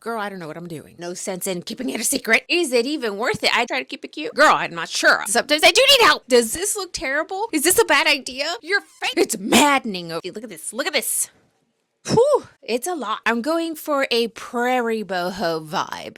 Girl, I don't know what I'm doing. No sense in keeping it a secret. Is it even worth it? I try to keep it cute. Girl, I'm not sure. Sometimes I do need help. Does this look terrible? Is this a bad idea? You're fake. It's maddening. Okay, look at this. Look at this. Whew, it's a lot. I'm going for a Prairie Boho vibe.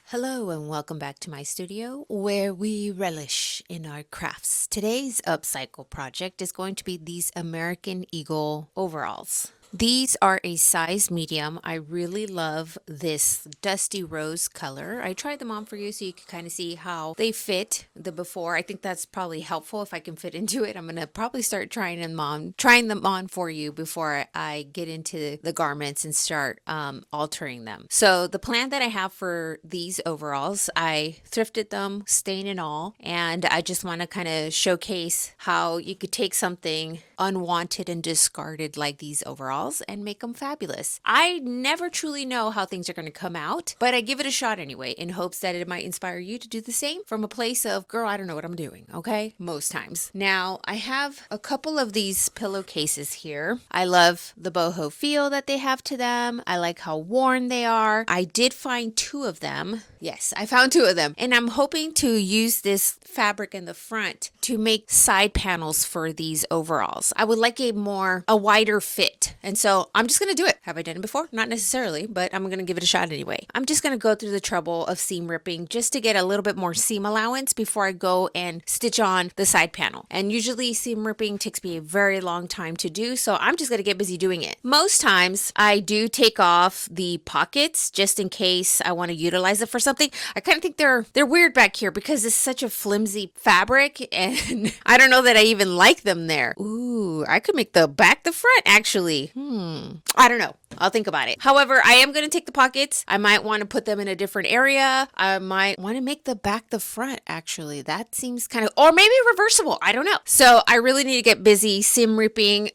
Hello and welcome back to my studio where we relish in our crafts. Today's upcycle project is going to be these American Eagle overalls. These are a size medium. I really love this dusty rose color. I tried them on for you so you can kind of see how they fit the before. I think that's probably helpful if I can fit into it. I'm going to probably start trying them on for you before I get into the garments and start altering them. So the plan that I have for these overalls, I thrifted them, stain and all, and I just want to kind of showcase how you could take something unwanted and discarded like these overalls and make them fabulous. I never truly know how things are going to come out, but I give it a shot anyway in hopes that it might inspire you to do the same from a place of, girl, I don't know what I'm doing, okay? Most times. Now, I have a couple of these pillowcases here. I love the boho feel that they have to them. I like how worn they are. I did find two of them. Yes, I found two of them. And I'm hoping to use this fabric in the front to make side panels for these overalls. I would like a wider fit. And so I'm just going to do it. Have I done it before? Not necessarily, but I'm going to give it a shot anyway. I'm just going to go through the trouble of seam ripping just to get a little bit more seam allowance before I go and stitch on the side panel. And usually seam ripping takes me a very long time to do, so I'm just going to get busy doing it. Most times I do take off the pockets just in case I want to utilize it for something. I kind of think they're weird back here because it's such a flimsy fabric and I don't know that I even like them there. Ooh, I could make the back the front actually. I don't know. I'll think about it. However, I am going to take the pockets. I might want to put them in a different area. I might want to make the back the front actually. That seems kind of, or maybe reversible. I don't know. So I really need to get busy seam ripping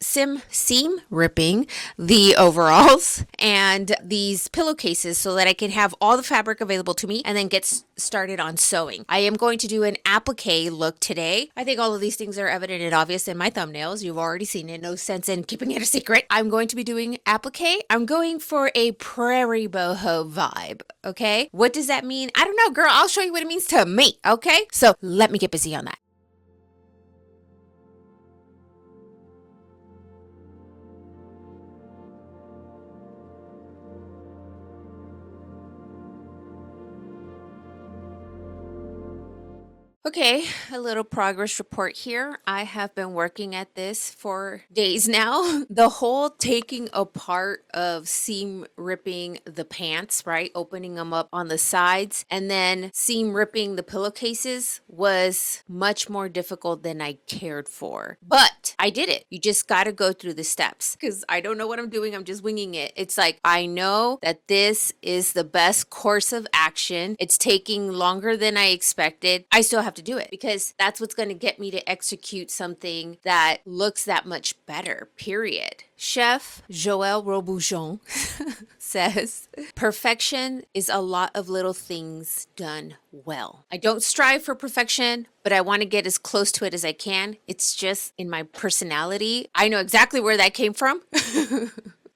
the overalls and these pillowcases so that I can have all the fabric available to me and then get started on sewing. I am going to do an applique look today. I think all of these things are evident and obvious in my thumbnails. You've already seen it. No sense in keeping it a secret. I'm going to be doing applique. I'm going for a Prairie Boho vibe, okay? What does that mean? I don't know, girl. I'll show you what it means to me, okay? So let me get busy on that. Okay, a little progress report here. I have been working at this for days now. The whole taking apart of seam ripping the pants, right? Opening them up on the sides and then seam ripping the pillowcases was much more difficult than I cared for. But I did it. You just got to go through the steps because I don't know what I'm doing. I'm just winging it. It's like, I know that this is the best course of action. It's taking longer than I expected. I still have to do it because that's what's going to get me to execute something that looks that much better, period. Chef Joël Robuchon says, perfection is a lot of little things done well. I don't strive for perfection, but I want to get as close to it as I can. It's just in my personality. I know exactly where that came from.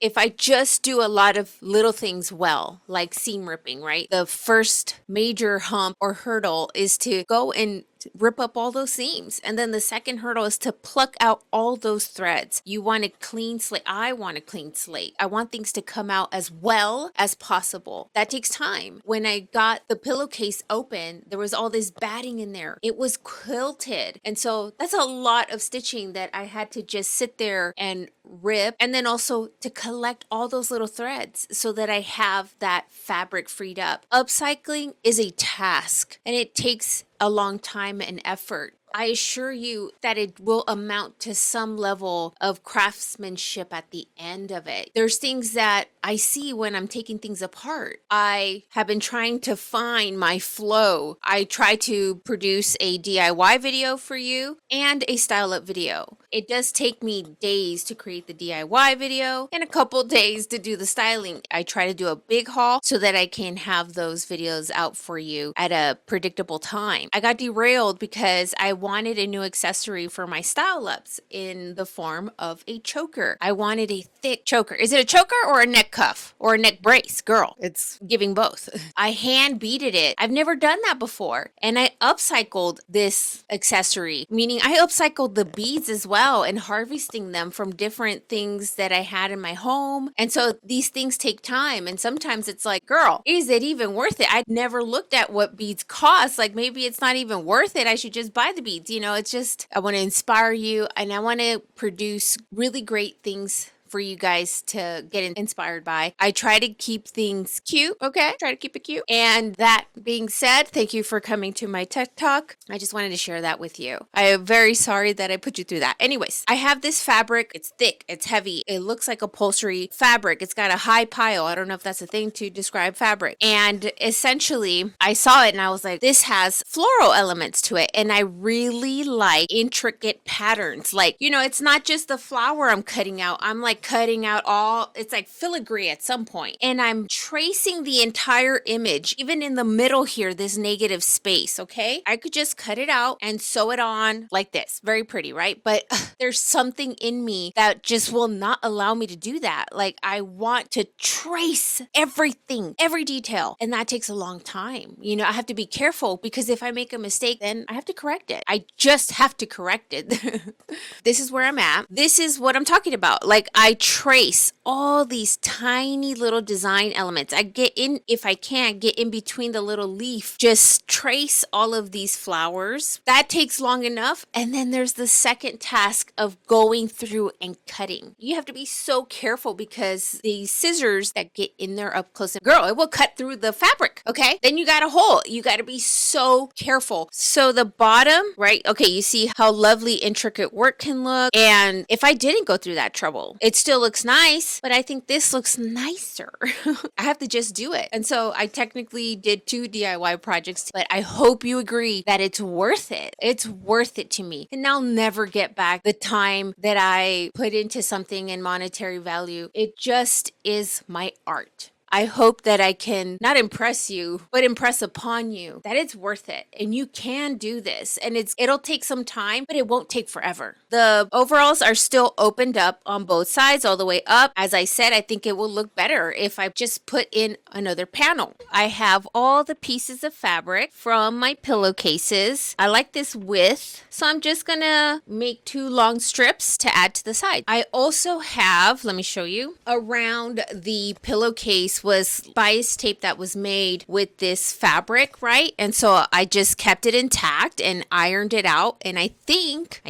If I just do a lot of little things well, like seam ripping, right? The first major hump or hurdle is to go and rip up all those seams. And then the second hurdle is to pluck out all those threads. You want a clean slate. I want a clean slate. I want things to come out as well as possible. That takes time. When I got the pillowcase open, there was all this batting in there. It was quilted. And so that's a lot of stitching that I had to just sit there and rip. And then also to collect all those little threads so that I have that fabric freed up. Upcycling is a task and it takes a long time and effort. I assure you that it will amount to some level of craftsmanship at the end of it. There's things that I see when I'm taking things apart. I have been trying to find my flow. I try to produce a DIY video for you and a style up video. It does take me days to create the DIY video and a couple days to do the styling. I try to do a big haul so that I can have those videos out for you at a predictable time. I got derailed because I wanted a new accessory for my style ups in the form of a choker. I wanted a thick choker. Is it a choker or a neck cuff or a neck brace? Girl, it's giving both. I hand beaded it. I've never done that before. And I upcycled this accessory, meaning I upcycled the beads as well and harvesting them from different things that I had in my home. And so these things take time. And sometimes it's like, girl, is it even worth it? I'd never looked at what beads cost. Like maybe it's not even worth it. I should just buy the beads. You know, it's just, I want to inspire you and I want to produce really great things for you guys to get inspired by. I try to keep things cute, okay? Try to keep it cute. And that being said, thank you for coming to my tech talk. I just wanted to share that with you. I am very sorry that I put you through that. Anyways, I have this fabric. It's thick, it's heavy. It looks like upholstery fabric. It's got a high pile. I don't know if that's a thing to describe fabric. And essentially, I saw it and I was like, this has floral elements to it. And I really like intricate patterns. Like, you know, it's not just the flower I'm cutting out. I'm like cutting out it's like filigree at some point. And I'm tracing the entire image, even in the middle here, this negative space, okay? I could just cut it out and sew it on like this. Very pretty, right? But there's something in me that just will not allow me to do that. Like I want to trace everything, every detail. And that takes a long time. You know, I have to be careful because if I make a mistake, then I have to correct it. I just have to correct it. This is where I'm at. This is what I'm talking about. Like I trace all these tiny little design elements. I get in, if I can, get in between the little leaf, just trace all of these flowers. That takes long enough. And then there's the second task of going through and cutting. You have to be so careful because the scissors that get in there up close, girl, it will cut through the fabric. Okay. Then you got a hole. You got to be so careful. So the bottom, right? Okay. You see how lovely intricate work can look. And if I didn't go through that trouble, it still looks nice, but I think this looks nicer. I have to just do it. And so I technically did 2 DIY projects, but I hope you agree that it's worth it. It's worth it to me. And I'll never get back the time that I put into something in monetary value. It just is my art. I hope that I can not impress you, but impress upon you that it's worth it and you can do this. And it'll take some time, but it won't take forever. The overalls are still opened up on both sides all the way up. As I said, I think it will look better if I just put in another panel. I have all the pieces of fabric from my pillowcases. I like this width, so I'm just gonna make 2 long strips to add to the side. I also have, let me show you, around the pillowcase was bias tape that was made with this fabric, right? And so I just kept it intact and ironed it out. And I think,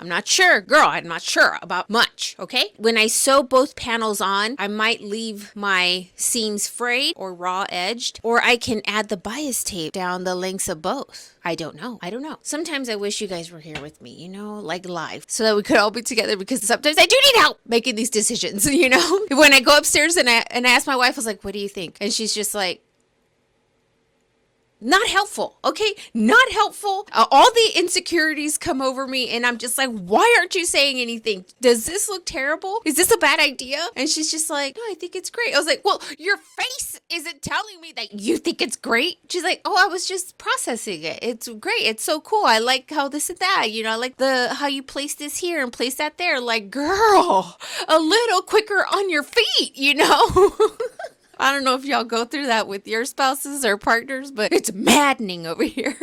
I'm not sure, girl, I'm not sure about much, okay? When I sew both panels on, I might leave my seams frayed or raw edged, or I can add the bias tape down the lengths of both. I don't know. Sometimes I wish you guys were here with me, you know, like live, so that we could all be together because sometimes I do need help making these decisions, you know? When I go upstairs and I ask my wife, I was like, what do you think? And she's just like, not helpful. Okay. Not helpful. All the insecurities come over me and I'm just like, why aren't you saying anything? Does this look terrible? Is this a bad idea? And she's just like, no, I think it's great. I was like, well, your face isn't telling me that you think it's great. She's like, oh, I was just processing it. It's great. It's so cool. I like how this and that, you know, I like how you place this here and place that there. Like, girl, a little quicker on your feet, you know? I don't know if y'all go through that with your spouses or partners, but it's maddening over here.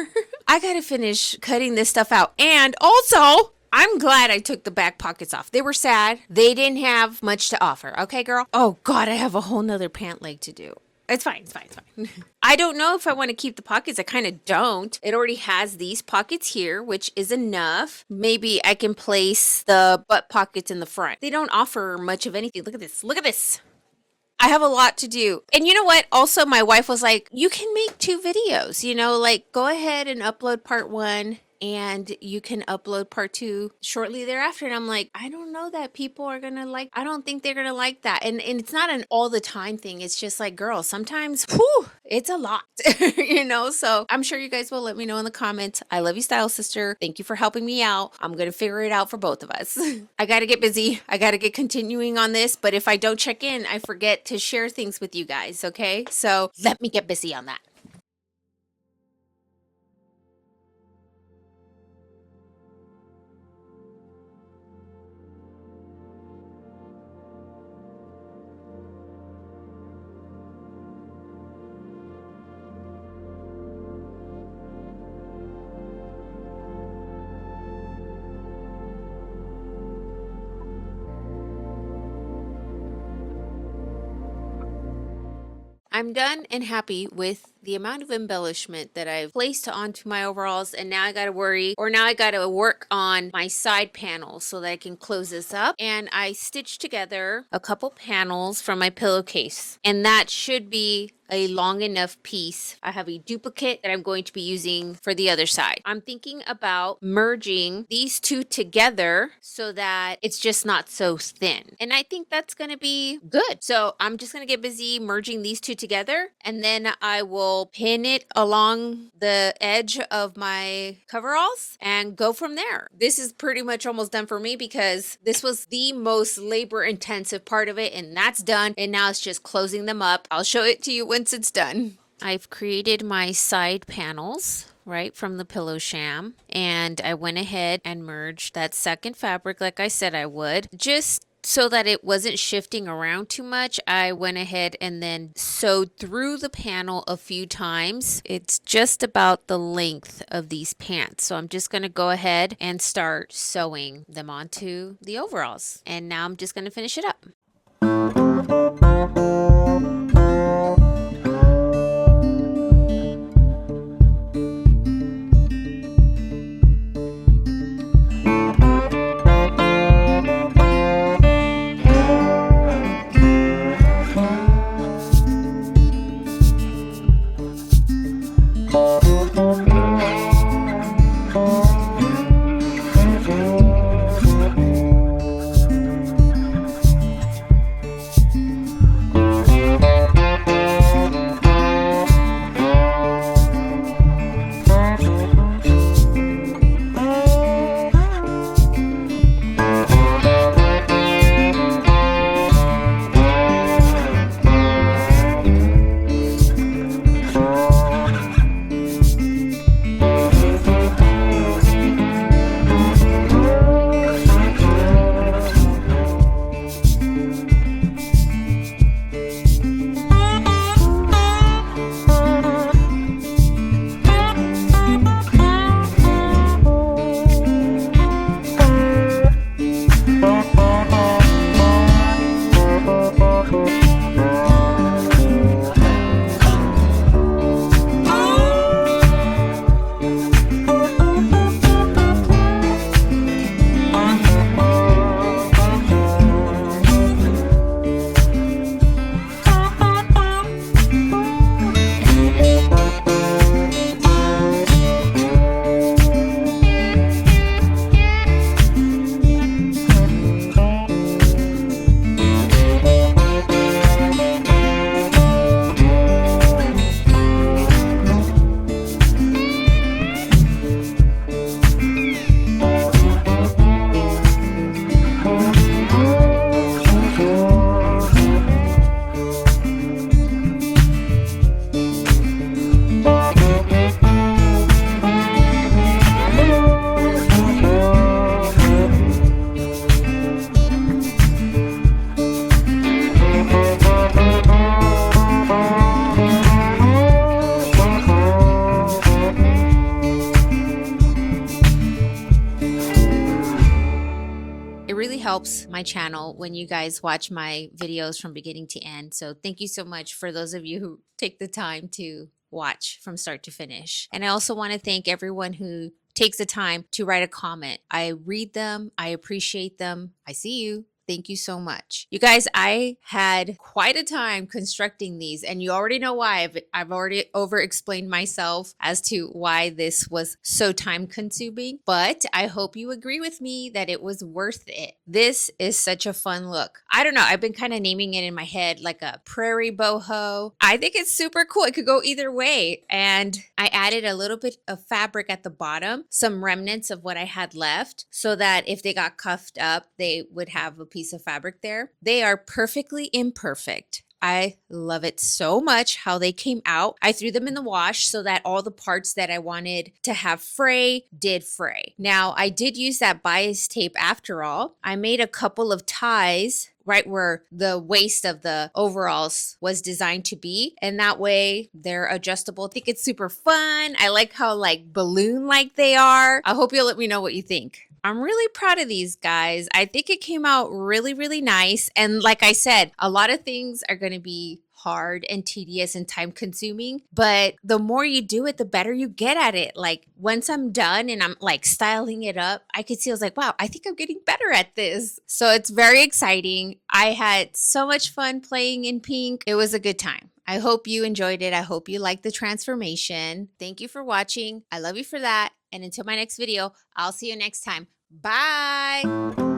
I gotta finish cutting this stuff out. And also, I'm glad I took the back pockets off. They were sad. They didn't have much to offer. Okay, girl? Oh, God, I have a whole nother pant leg to do. It's fine. I don't know if I want to keep the pockets. I kind of don't. It already has these pockets here, which is enough. Maybe I can place the butt pockets in the front. They don't offer much of anything. Look at this. Look at this. I have a lot to do. And you know what? Also, my wife was like, you can make 2 videos, you know, like go ahead and upload part 1 and you can upload part 2 shortly thereafter. And I'm like, I don't know that people are going to like, I don't think they're going to like that. And it's not an all the time thing. It's just like, girl, sometimes, whew, it's a lot, you know? So I'm sure you guys will let me know in the comments. I love you, style sister. Thank you for helping me out. I'm going to figure it out for both of us. I got to get busy. I got to get continuing on this. But if I don't check in, I forget to share things with you guys. Okay. So let me get busy on that. I'm done and happy with the amount of embellishment that I've placed onto my overalls, and now I gotta work on my side panels so that I can close this up. And I stitched together a couple panels from my pillowcase, and that should be a long enough piece. I have a duplicate that I'm going to be using for the other side. I'm thinking about merging these two together so that it's just not so thin. And I think that's going to be good. So I'm just going to get busy merging these two together, and then I will pin it along the edge of my coveralls and go from there. This is pretty much almost done for me because this was the most labor intensive part of it, and that's done. And now it's just closing them up. I'll show it to you once it's done. I've created my side panels right from the pillow sham, and I went ahead and merged that second fabric like I said I would, just so that it wasn't shifting around too much. I went ahead and then sewed through the panel a few times. It's just about the length of these pants, so I'm just going to go ahead and start sewing them onto the overalls, and now I'm just going to finish it up. Helps my channel when you guys watch my videos from beginning to end. So thank you so much for those of you who take the time to watch from start to finish. And I also want to thank everyone who takes the time to write a comment. I read them. I appreciate them. I see you. Thank you so much. You guys, I had quite a time constructing these, and you already know why. I've already over-explained myself as to why this was so time-consuming, but I hope you agree with me that it was worth it. This is such a fun look. I don't know. I've been kind of naming it in my head like a Prairie Boho. I think it's super cool. It could go either way. And I added a little bit of fabric at the bottom, some remnants of what I had left, so that if they got cuffed up, they would have a piece of fabric there. They are perfectly imperfect. I love it so much how they came out. I threw them in the wash so that all the parts that I wanted to have fray did fray. Now, I did use that bias tape after all. I made a couple of ties right where the waist of the overalls was designed to be. And that way they're adjustable. I think it's super fun. I like how like balloon-like they are. I hope you'll let me know what you think. I'm really proud of these guys. I think it came out really, really nice. And like I said, a lot of things are going to be hard and tedious and time consuming, but the more you do it, the better you get at it. Like once I'm done and I'm like styling it up, I could see, I was like, wow, I think I'm getting better at this. So it's very exciting. I had so much fun playing in pink. It was a good time. I hope you enjoyed it. I hope you liked the transformation. Thank you for watching. I love you for that. And until my next video, I'll see you next time. Bye.